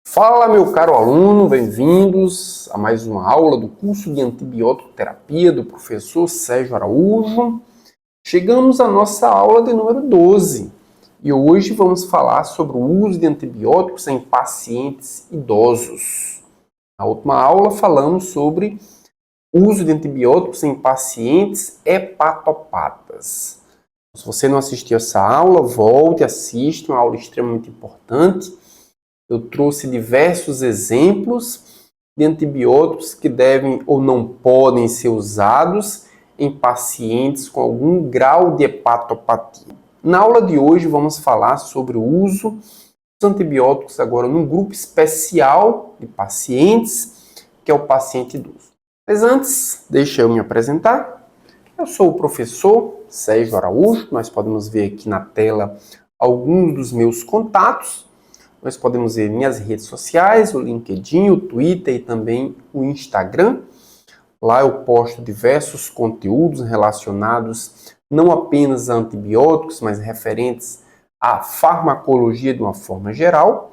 Fala, meu caro aluno, bem-vindos a mais uma aula do curso de antibiótico terapia do professor Sérgio Araújo. Chegamos à nossa aula de número 12 e hoje vamos falar sobre o uso de antibióticos em pacientes idosos. Na última aula falamos sobre o uso de antibióticos em pacientes hepatopatas. Se você não assistiu essa aula, volte e assista, uma aula extremamente importante. Eu trouxe diversos exemplos de antibióticos que devem ou não podem ser usados em pacientes com algum grau de hepatopatia. Na aula de hoje vamos falar sobre o uso dos antibióticos agora num grupo especial de pacientes, que é o paciente idoso. Mas antes, deixa eu me apresentar. Eu sou o professor Sérgio Araújo. Nós podemos ver aqui na tela alguns dos meus contatos. Nós podemos ver minhas redes sociais, o LinkedIn, o Twitter e também o Instagram. Lá eu posto diversos conteúdos relacionados não apenas a antibióticos, mas referentes à farmacologia de uma forma geral.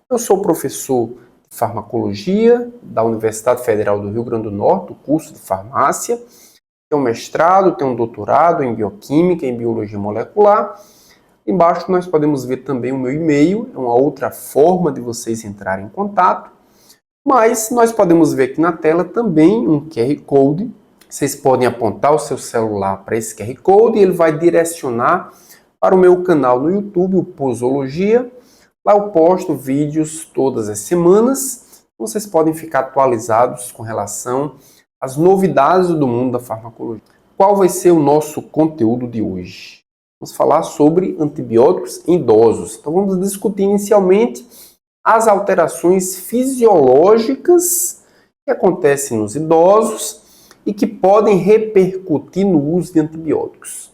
Eu sou professor de farmacologia da Universidade Federal do Rio Grande do Norte, do curso de farmácia. Tenho um mestrado, tenho um doutorado em bioquímica e em biologia molecular. Embaixo nós podemos ver também o meu e-mail, é uma outra forma de vocês entrarem em contato. Mas nós podemos ver aqui na tela também um QR Code. Vocês podem apontar o seu celular para esse QR Code e ele vai direcionar para o meu canal no YouTube, o Posologia. Lá eu posto vídeos todas as semanas. Vocês podem ficar atualizados com relação às novidades do mundo da farmacologia. Qual vai ser o nosso conteúdo de hoje? Vamos falar sobre antibióticos em idosos. Então vamos discutir inicialmente as alterações fisiológicas que acontecem nos idosos e que podem repercutir no uso de antibióticos.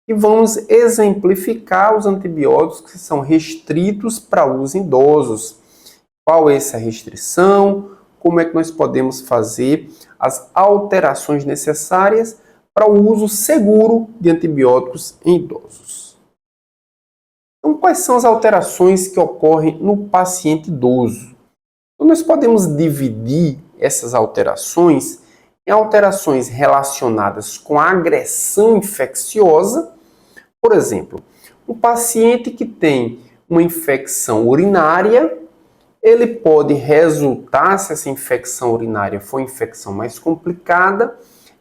E vamos exemplificar os antibióticos que são restritos para uso em idosos. Qual é essa restrição? Como é que nós podemos fazer as alterações necessárias para o uso seguro de antibióticos em idosos. Então, quais são as alterações que ocorrem no paciente idoso? Então, nós podemos dividir essas alterações em alterações relacionadas com a agressão infecciosa. Por exemplo, um paciente que tem uma infecção urinária, ele pode resultar, se essa infecção urinária for infecção mais complicada,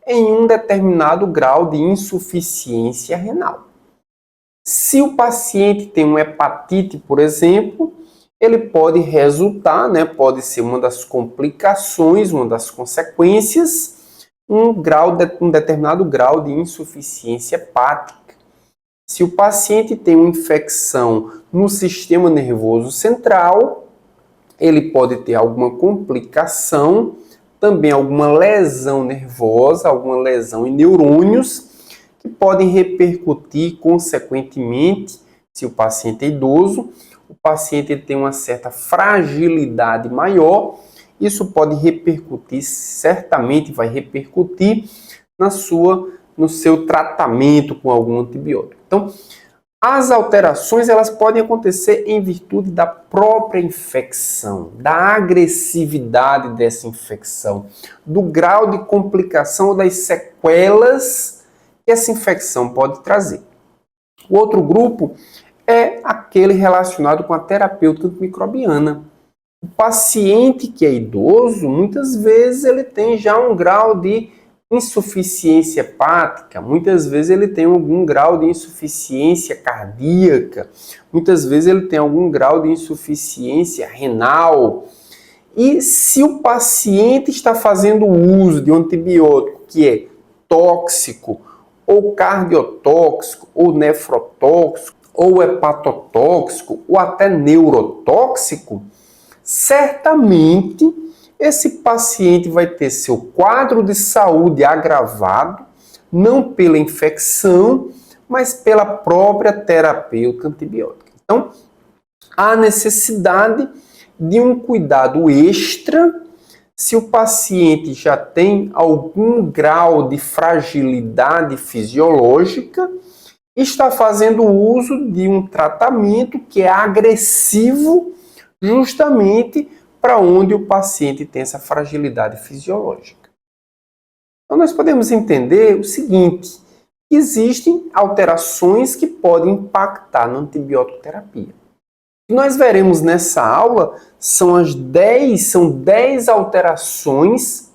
em um determinado grau de insuficiência renal. Se o paciente tem uma hepatite, por exemplo, ele pode resultar, pode ser uma das complicações, uma das consequências, um determinado grau de insuficiência hepática. Se o paciente tem uma infecção no sistema nervoso central, ele pode ter alguma complicação, também alguma lesão nervosa, alguma lesão em neurônios, que podem repercutir consequentemente, se o paciente é idoso, o paciente tem uma certa fragilidade maior, isso pode repercutir, certamente vai repercutir no seu tratamento com algum antibiótico. Então, as alterações elas podem acontecer em virtude da própria infecção, da agressividade dessa infecção, do grau de complicação ou das sequelas que essa infecção pode trazer. O outro grupo é aquele relacionado com a terapêutica antimicrobiana. O paciente que é idoso, muitas vezes ele tem já um grau de insuficiência hepática, muitas vezes ele tem algum grau de insuficiência cardíaca, muitas vezes ele tem algum grau de insuficiência renal. E se o paciente está fazendo uso de um antibiótico que é tóxico, ou cardiotóxico, ou nefrotóxico, ou hepatotóxico, ou até neurotóxico, certamente esse paciente vai ter seu quadro de saúde agravado, não pela infecção, mas pela própria terapêutica antibiótica. Então, há necessidade de um cuidado extra se o paciente já tem algum grau de fragilidade fisiológica e está fazendo uso de um tratamento que é agressivo justamente para onde o paciente tem essa fragilidade fisiológica. Então nós podemos entender o seguinte, que existem alterações que podem impactar na antibiótico terapia. O que nós veremos nessa aula são 10 alterações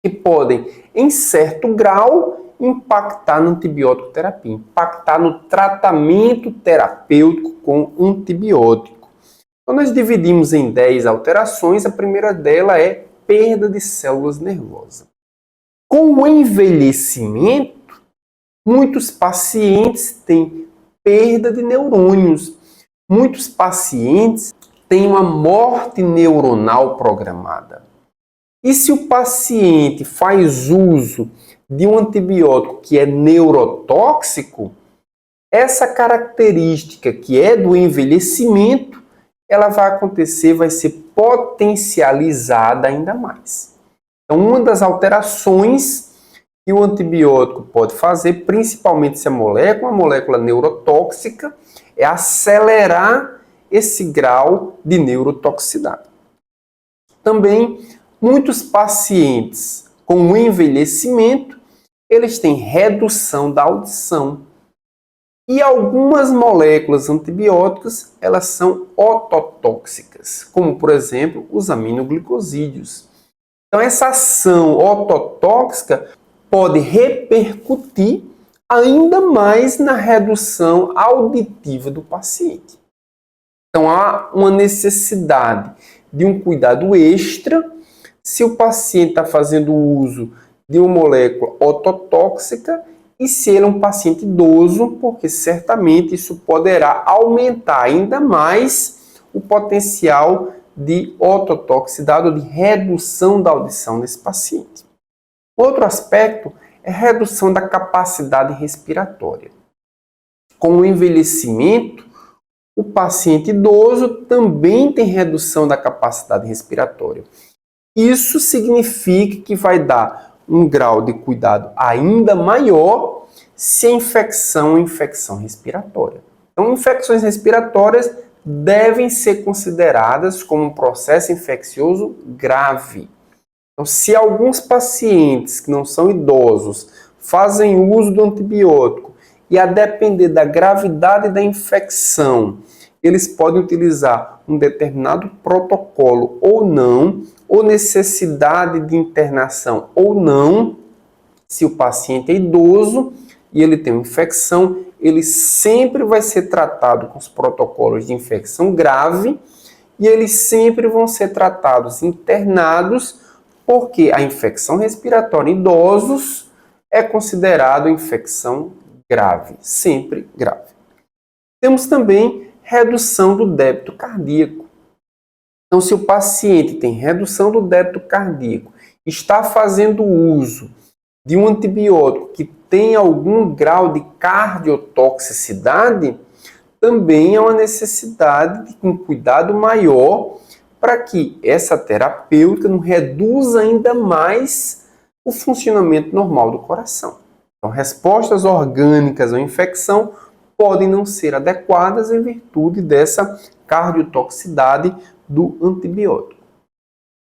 que podem, em certo grau, impactar na antibiótico terapia, impactar no tratamento terapêutico com antibiótico. Então nós dividimos em 10 alterações, a primeira dela é perda de células nervosas. Com o envelhecimento, muitos pacientes têm perda de neurônios. Muitos pacientes têm uma morte neuronal programada. E se o paciente faz uso de um antibiótico que é neurotóxico, essa característica que é do envelhecimento, ela vai acontecer, vai ser potencializada ainda mais. Então, uma das alterações que o antibiótico pode fazer, principalmente se a molécula neurotóxica, é acelerar esse grau de neurotoxicidade. Também, muitos pacientes com o envelhecimento, eles têm redução da audição. E algumas moléculas antibióticas, elas são ototóxicas, como, por exemplo, os aminoglicosídeos. Então, essa ação ototóxica pode repercutir ainda mais na redução auditiva do paciente. Então, há uma necessidade de um cuidado extra se o paciente está fazendo uso de uma molécula ototóxica e se ele é um paciente idoso, porque certamente isso poderá aumentar ainda mais o potencial de ototoxicidade ou de redução da audição desse paciente. Outro aspecto é a redução da capacidade respiratória. Com o envelhecimento, o paciente idoso também tem redução da capacidade respiratória. Isso significa que vai dar um grau de cuidado ainda maior se a infecção é infecção respiratória. Então, infecções respiratórias devem ser consideradas como um processo infeccioso grave. Então, se alguns pacientes que não são idosos fazem uso do antibiótico e a depender da gravidade da infecção, eles podem utilizar um determinado protocolo ou não, ou necessidade de internação ou não, se o paciente é idoso e ele tem uma infecção, ele sempre vai ser tratado com os protocolos de infecção grave e eles sempre vão ser tratados internados, porque a infecção respiratória em idosos é considerada infecção grave, sempre grave. Temos também redução do débito cardíaco. Então, se o paciente tem redução do débito cardíaco, está fazendo uso de um antibiótico que tem algum grau de cardiotoxicidade, também é uma necessidade de um cuidado maior para que essa terapêutica não reduza ainda mais o funcionamento normal do coração. Então, respostas orgânicas à infecção podem não ser adequadas em virtude dessa cardiotoxicidade do antibiótico.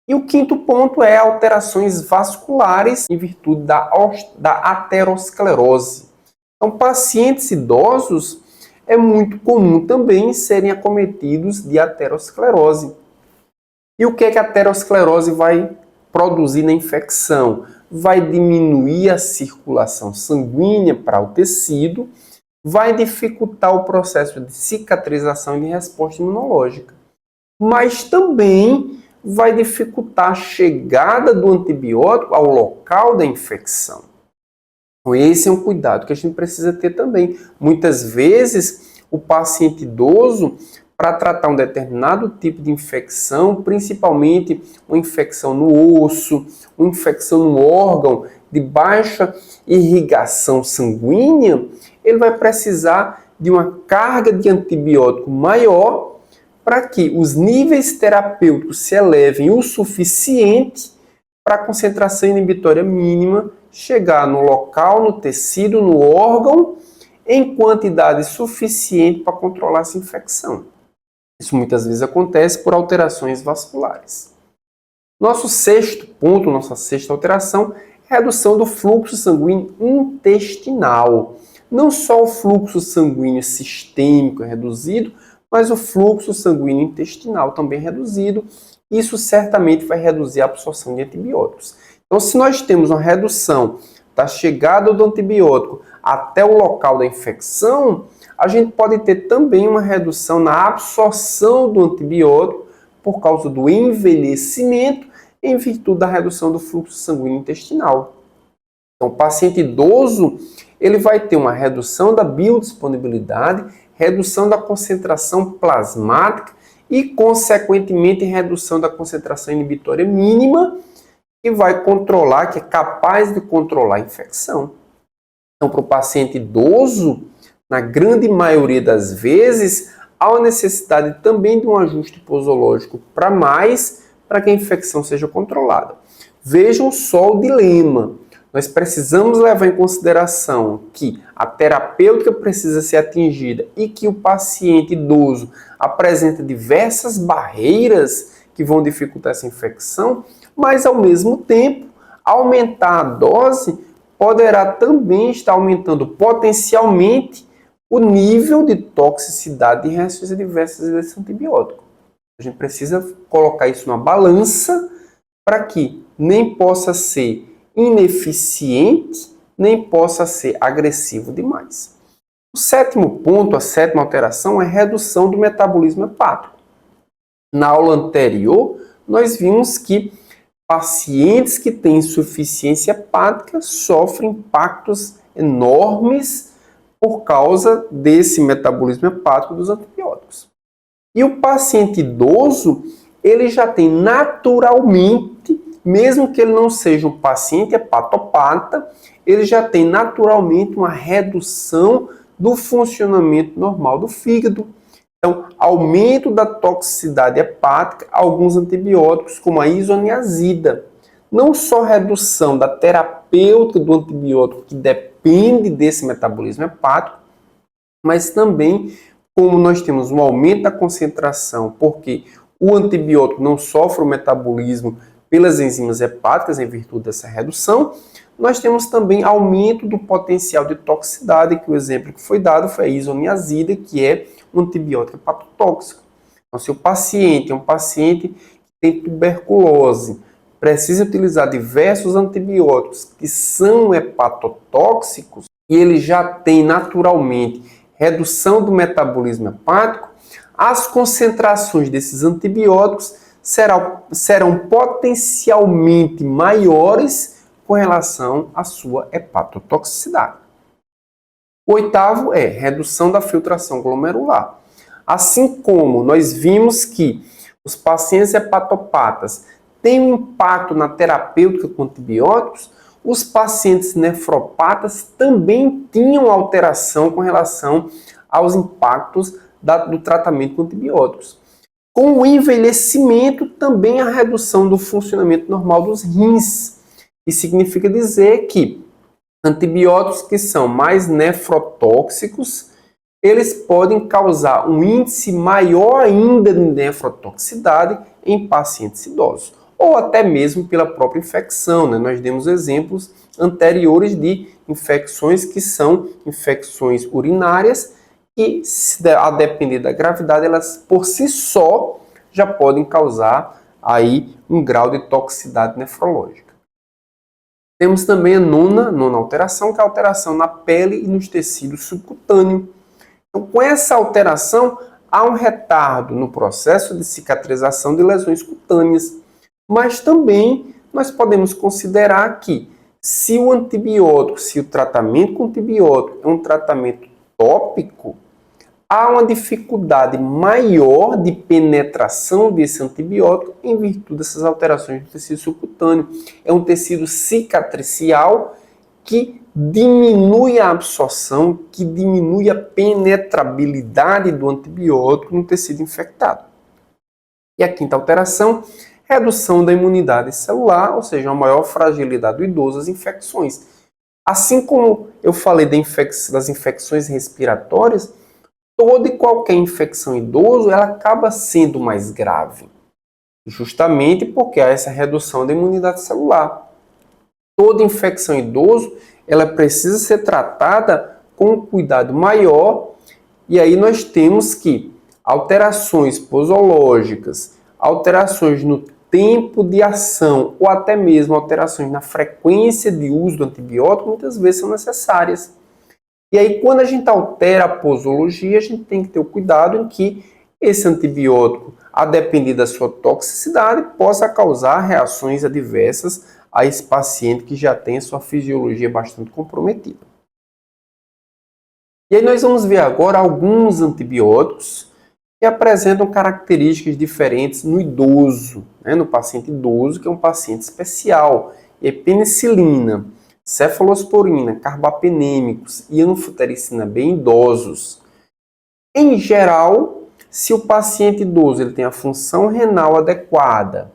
E o quinto ponto é alterações vasculares em virtude da aterosclerose. Então, pacientes idosos é muito comum também serem acometidos de aterosclerose. E o que é que a aterosclerose vai produzir na infecção? Vai diminuir a circulação sanguínea para o tecido, vai dificultar o processo de cicatrização e de resposta imunológica. Mas também vai dificultar a chegada do antibiótico ao local da infecção. Então, esse é um cuidado que a gente precisa ter também. Muitas vezes, o paciente idoso, para tratar um determinado tipo de infecção, principalmente uma infecção no osso, uma infecção no órgão de baixa irrigação sanguínea, ele vai precisar de uma carga de antibiótico maior para que os níveis terapêuticos se elevem o suficiente para a concentração inibitória mínima chegar no local, no tecido, no órgão, em quantidade suficiente para controlar essa infecção. Isso muitas vezes acontece por alterações vasculares. Nosso sexto ponto, nossa sexta alteração, é a redução do fluxo sanguíneo intestinal. Não só o fluxo sanguíneo sistêmico é reduzido, mas o fluxo sanguíneo intestinal também é reduzido. Isso certamente vai reduzir a absorção de antibióticos. Então, se nós temos uma redução da chegada do antibiótico até o local da infecção, a gente pode ter também uma redução na absorção do antibiótico por causa do envelhecimento em virtude da redução do fluxo sanguíneo intestinal. Então, o paciente idoso, ele vai ter uma redução da biodisponibilidade, redução da concentração plasmática e, consequentemente, redução da concentração inibitória mínima, que vai controlar, que é capaz de controlar a infecção. Então, para o paciente idoso, na grande maioria das vezes, há uma necessidade também de um ajuste posológico para que a infecção seja controlada. Vejam só o dilema. Nós precisamos levar em consideração que a terapêutica precisa ser atingida e que o paciente idoso apresenta diversas barreiras que vão dificultar essa infecção, mas ao mesmo tempo, aumentar a dose poderá também estar aumentando potencialmente o nível de toxicidade e reações adversas desse antibiótico. A gente precisa colocar isso na balança para que nem possa ser ineficiente, nem possa ser agressivo demais. O sétimo ponto, a sétima alteração, é a redução do metabolismo hepático. Na aula anterior, nós vimos que pacientes que têm insuficiência hepática sofrem impactos enormes por causa desse metabolismo hepático dos antibióticos. E o paciente idoso, ele já tem naturalmente, mesmo que ele não seja um paciente hepatopata, ele já tem naturalmente uma redução do funcionamento normal do fígado. Então, aumento da toxicidade hepática, alguns antibióticos, como a isoniazida. Não só redução da terapêutica do antibiótico, que depende desse metabolismo hepático, mas também como nós temos um aumento da concentração, porque o antibiótico não sofre o metabolismo pelas enzimas hepáticas em virtude dessa redução, nós temos também aumento do potencial de toxicidade, que o exemplo que foi dado foi a isoniazida, que é um antibiótico hepatotóxico. Então, se o paciente é um paciente que tem tuberculose, precisa utilizar diversos antibióticos que são hepatotóxicos, e ele já tem naturalmente redução do metabolismo hepático, as concentrações desses antibióticos serão potencialmente maiores com relação à sua hepatotoxicidade. O oitavo é redução da filtração glomerular. Assim como nós vimos que os pacientes hepatopatas têm um impacto na terapêutica com antibióticos, os pacientes nefropatas também tinham alteração com relação aos impactos do tratamento com antibióticos. Com o envelhecimento, também a redução do funcionamento normal dos rins. Isso significa dizer que antibióticos que são mais nefrotóxicos, eles podem causar um índice maior ainda de nefrotoxicidade em pacientes idosos, ou até mesmo pela própria infecção, né? Nós demos exemplos anteriores de infecções que são infecções urinárias que, a depender da gravidade, elas por si só já podem causar aí um grau de toxicidade nefrológica. Temos também a nona alteração, que é a alteração na pele e nos tecidos subcutâneos. Então, com essa alteração, há um retardo no processo de cicatrização de lesões cutâneas. Mas também nós podemos considerar que se o tratamento com antibiótico é um tratamento tópico, há uma dificuldade maior de penetração desse antibiótico em virtude dessas alterações do tecido subcutâneo. É um tecido cicatricial que diminui a absorção, que diminui a penetrabilidade do antibiótico no tecido infectado. E a quinta alteração, redução da imunidade celular, ou seja, uma maior fragilidade do idoso às infecções. Assim como eu falei das infecções respiratórias, toda e qualquer infecção em idoso ela acaba sendo mais grave, justamente porque há essa redução da imunidade celular. Toda infecção em idoso ela precisa ser tratada com um cuidado maior, e aí nós temos que alterações posológicas, alterações no tempo de ação ou até mesmo alterações na frequência de uso do antibiótico muitas vezes são necessárias. E aí quando a gente altera a posologia, a gente tem que ter o cuidado em que esse antibiótico, a depender da sua toxicidade, possa causar reações adversas a esse paciente que já tem a sua fisiologia bastante comprometida. E aí nós vamos ver agora alguns antibióticos que apresentam características diferentes no idoso, no paciente idoso, que é um paciente especial. E é penicilina, cefalosporina, carbapenêmicos e anfotericina B em idosos. Em geral, se o paciente idoso ele tem a função renal adequada,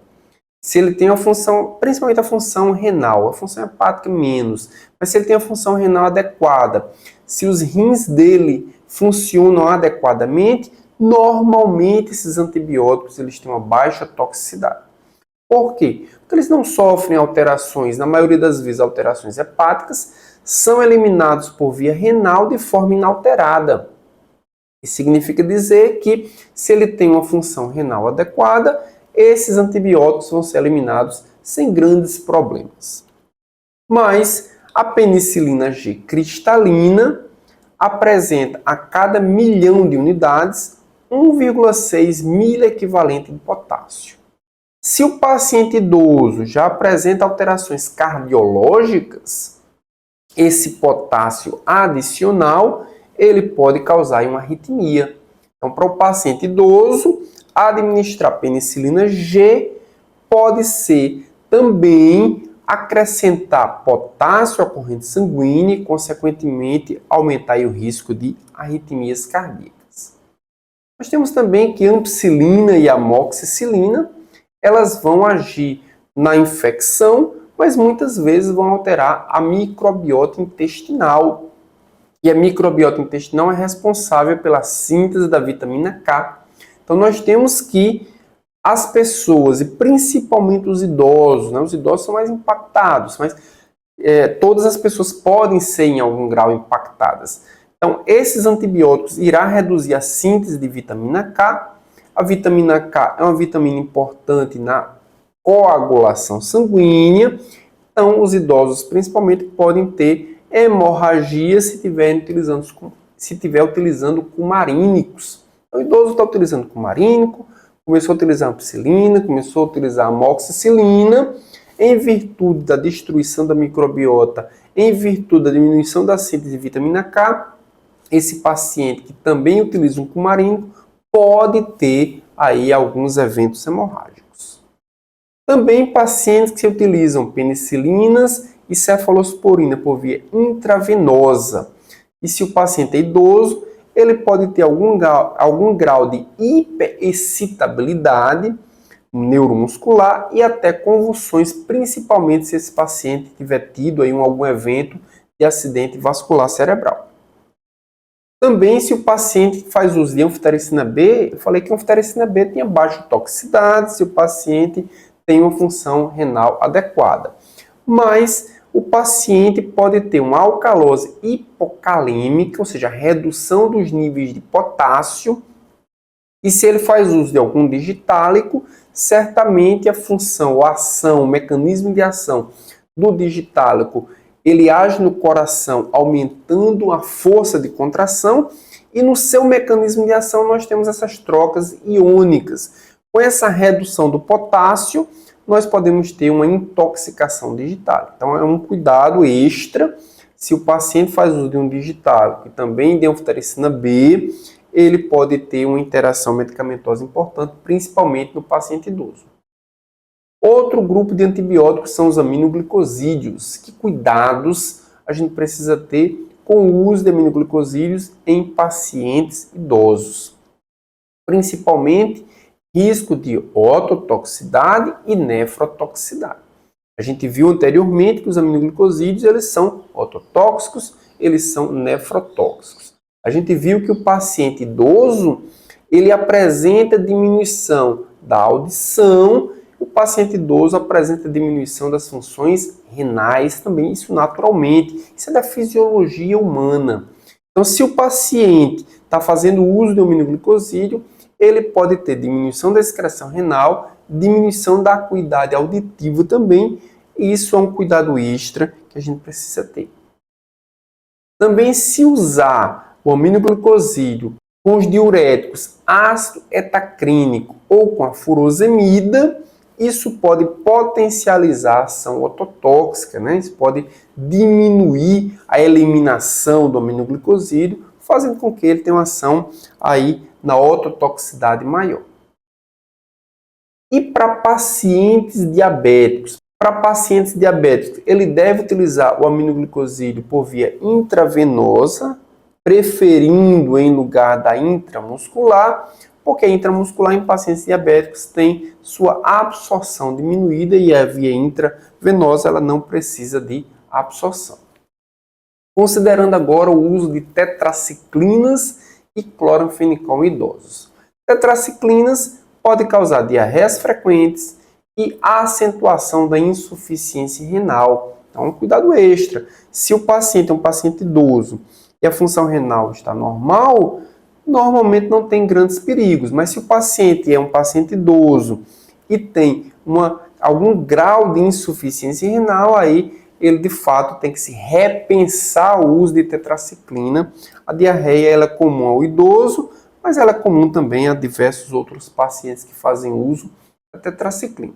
se ele tem a função, principalmente a função renal, a função hepática menos, mas se ele tem a função renal adequada, se os rins dele funcionam adequadamente, normalmente esses antibióticos eles têm uma baixa toxicidade. Por quê? Porque eles não sofrem alterações, na maioria das vezes alterações hepáticas, são eliminados por via renal de forma inalterada. Isso significa dizer que se ele tem uma função renal adequada, esses antibióticos vão ser eliminados sem grandes problemas. Mas a penicilina G cristalina apresenta a cada 1 milhão de unidades 1,6 miliequivalente de potássio. Se o paciente idoso já apresenta alterações cardiológicas, esse potássio adicional ele pode causar uma arritmia. Então, para o paciente idoso, administrar penicilina G pode ser também acrescentar potássio à corrente sanguínea e, consequentemente, aumentar o risco de arritmias cardíacas. Nós temos também que a ampicilina e a amoxicilina, elas vão agir na infecção, mas muitas vezes vão alterar a microbiota intestinal. E a microbiota intestinal é responsável pela síntese da vitamina K. Então nós temos que as pessoas, e principalmente os idosos, os idosos são mais impactados, mas todas as pessoas podem ser em algum grau impactadas. Então, esses antibióticos irão reduzir a síntese de vitamina K. A vitamina K é uma vitamina importante na coagulação sanguínea. Então, os idosos, principalmente, podem ter hemorragia se estiver utilizando cumarínicos. Então, o idoso está utilizando cumarínico, começou a utilizar ampicilina, começou a utilizar amoxicilina, em virtude da destruição da microbiota, em virtude da diminuição da síntese de vitamina K, esse paciente que também utiliza um cumarínico pode ter aí alguns eventos hemorrágicos. Também pacientes que utilizam penicilinas e cefalosporina por via intravenosa. E se o paciente é idoso, ele pode ter algum grau de hiperexcitabilidade neuromuscular e até convulsões, principalmente se esse paciente tiver tido aí algum evento de acidente vascular cerebral. Também se o paciente faz uso de anfotericina B, eu falei que a anfotericina B tinha baixa toxicidade se o paciente tem uma função renal adequada. Mas o paciente pode ter uma alcalose hipocalêmica, ou seja, redução dos níveis de potássio, e se ele faz uso de algum digitálico, certamente a função, a ação, o mecanismo de ação do digitálico, ele age no coração aumentando a força de contração e no seu mecanismo de ação nós temos essas trocas iônicas. Com essa redução do potássio, nós podemos ter uma intoxicação digital. Então é um cuidado extra. Se o paciente faz uso de um digitálico e também de anfotericina B, ele pode ter uma interação medicamentosa importante, principalmente no paciente idoso. Outro grupo de antibióticos são os aminoglicosídeos. Que cuidados a gente precisa ter com o uso de aminoglicosídeos em pacientes idosos? Principalmente, risco de ototoxicidade e nefrotoxicidade. A gente viu anteriormente que os aminoglicosídeos eles são ototóxicos, eles são nefrotóxicos. A gente viu que o paciente idoso, ele apresenta diminuição da audição, o paciente idoso apresenta diminuição das funções renais também, isso naturalmente, isso é da fisiologia humana. Então, se o paciente está fazendo uso de aminoglicosídeo, ele pode ter diminuição da excreção renal, diminuição da acuidade auditiva também, e isso é um cuidado extra que a gente precisa ter. Também, se usar o aminoglicosídeo com os diuréticos ácido etacrínico ou com a furosemida, isso pode potencializar a ação ototóxica, né? Isso pode diminuir a eliminação do aminoglicosídeo, fazendo com que ele tenha uma ação aí na ototoxicidade maior. E para pacientes diabéticos? Para pacientes diabéticos, ele deve utilizar o aminoglicosídeo por via intravenosa, preferindo em lugar da intramuscular, porque a intramuscular em pacientes diabéticos tem sua absorção diminuída e a via intravenosa ela não precisa de absorção. Considerando agora o uso de tetraciclinas e cloranfenicol em idosos. Tetraciclinas podem causar diarreias frequentes e acentuação da insuficiência renal. Então, um cuidado extra. Se o paciente é um paciente idoso e a função renal está normal, normalmente não tem grandes perigos. Mas se o paciente é um paciente idoso e tem algum grau de insuficiência renal, aí ele de fato tem que se repensar o uso de tetraciclina. A diarreia ela é comum ao idoso, mas ela é comum também a diversos outros pacientes que fazem uso da tetraciclina.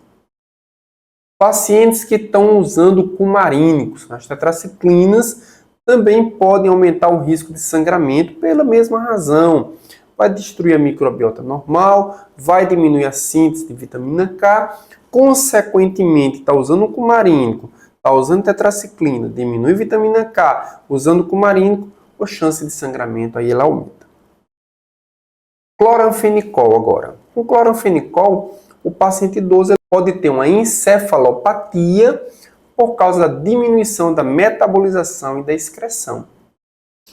Pacientes que estão usando cumarínicos, as tetraciclinas também podem aumentar o risco de sangramento pela mesma razão. Vai destruir a microbiota normal, vai diminuir a síntese de vitamina K, consequentemente, está usando um cumarínico, está usando tetraciclina, diminui vitamina K, usando cumarínico, a chance de sangramento aí ela aumenta. Cloranfenicol agora. Com cloranfenicol, o paciente idoso pode ter uma encefalopatia por causa da diminuição da metabolização e da excreção.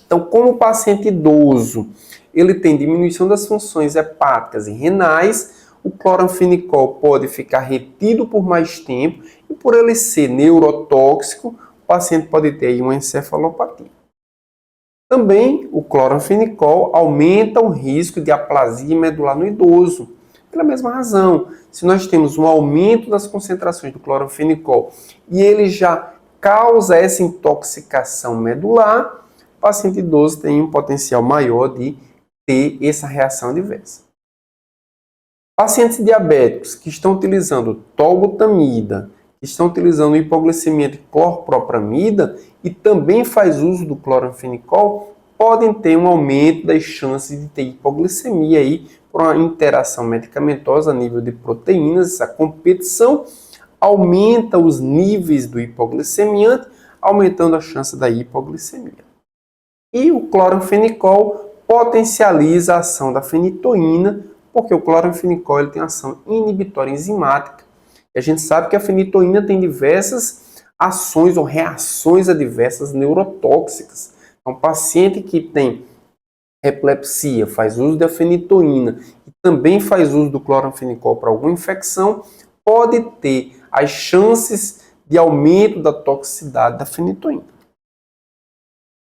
Então, como o paciente idoso ele tem diminuição das funções hepáticas e renais, o cloranfenicol pode ficar retido por mais tempo e por ele ser neurotóxico, o paciente pode ter aí uma encefalopatia. Também o cloranfenicol aumenta o risco de aplasia medular no idoso. Pela mesma razão, se nós temos um aumento das concentrações do cloranfenicol e ele já causa essa intoxicação medular, o paciente idoso tem um potencial maior de ter essa reação adversa. Pacientes diabéticos que estão utilizando tolbutamida, que estão utilizando hipoglicemia de clorpropramida e também faz uso do cloranfenicol, podem ter um aumento das chances de ter hipoglicemia aí por uma interação medicamentosa a nível de proteínas. Essa competição aumenta os níveis do hipoglicemiante, aumentando a chance da hipoglicemia. E o cloranfenicol potencializa a ação da fenitoína, porque o cloranfenicol ele tem ação inibitória enzimática. E a gente sabe que a fenitoína tem diversas ações ou reações adversas neurotóxicas. Então, paciente que tem epilepsia, faz uso da fenitoína e também faz uso do cloranfenicol para alguma infecção, pode ter as chances de aumento da toxicidade da fenitoína.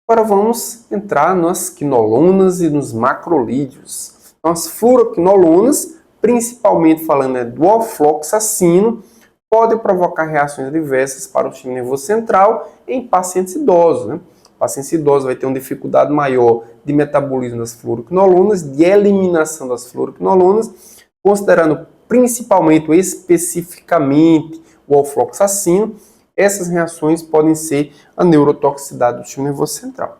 Agora vamos entrar nas quinolonas e nos macrolídeos. Então, as fluoroquinolonas, principalmente falando do ofloxacino, podem provocar reações adversas para o sistema nervoso central em pacientes idosos. Né? O paciente idoso vai ter uma dificuldade maior de metabolismo das fluoroquinolonas, de eliminação das fluoroquinolonas, considerando principalmente ou especificamente o ofloxacino. Essas reações podem ser a neurotoxicidade do sistema nervoso central.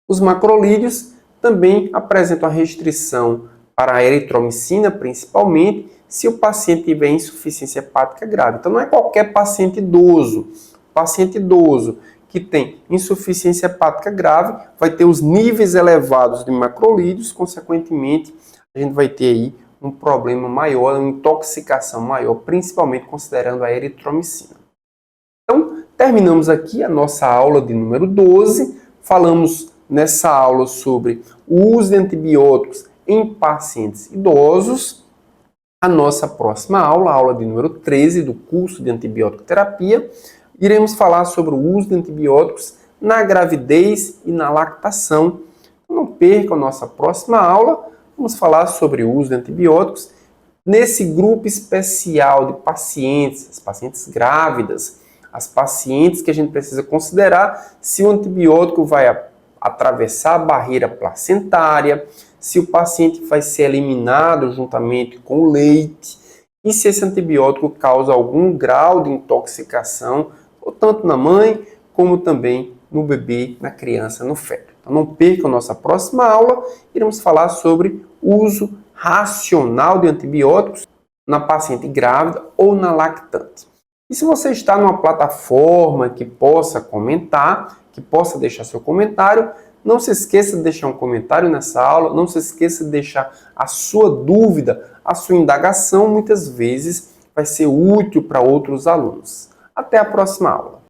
Os macrolídeos também apresentam a restrição para a eritromicina, principalmente se o paciente tiver insuficiência hepática grave. Então, não é qualquer paciente idoso. O paciente idoso que tem insuficiência hepática grave vai ter os níveis elevados de macrolídeos, consequentemente, a gente vai ter aí um problema maior, uma intoxicação maior, principalmente considerando a eritromicina. Então, terminamos aqui a nossa aula de número 12, falamos nessa aula sobre o uso de antibióticos em pacientes idosos. A nossa próxima aula, a aula de número 13 do curso de antibiótico terapia, iremos falar sobre o uso de antibióticos na gravidez e na lactação. Não perca a nossa próxima aula, vamos falar sobre o uso de antibióticos nesse grupo especial de pacientes, as pacientes grávidas, as pacientes que a gente precisa considerar se o antibiótico vai atravessar a barreira placentária, se o paciente vai ser eliminado juntamente com o leite e se esse antibiótico causa algum grau de intoxicação, tanto na mãe como também no bebê, na criança, no feto. Então não perca a nossa próxima aula, iremos falar sobre o uso racional de antibióticos na paciente grávida ou na lactante. E se você está numa plataforma que possa comentar, que possa deixar seu comentário, não se esqueça de deixar um comentário nessa aula, não se esqueça de deixar a sua dúvida, a sua indagação, muitas vezes vai ser útil para outros alunos. Até a próxima aula.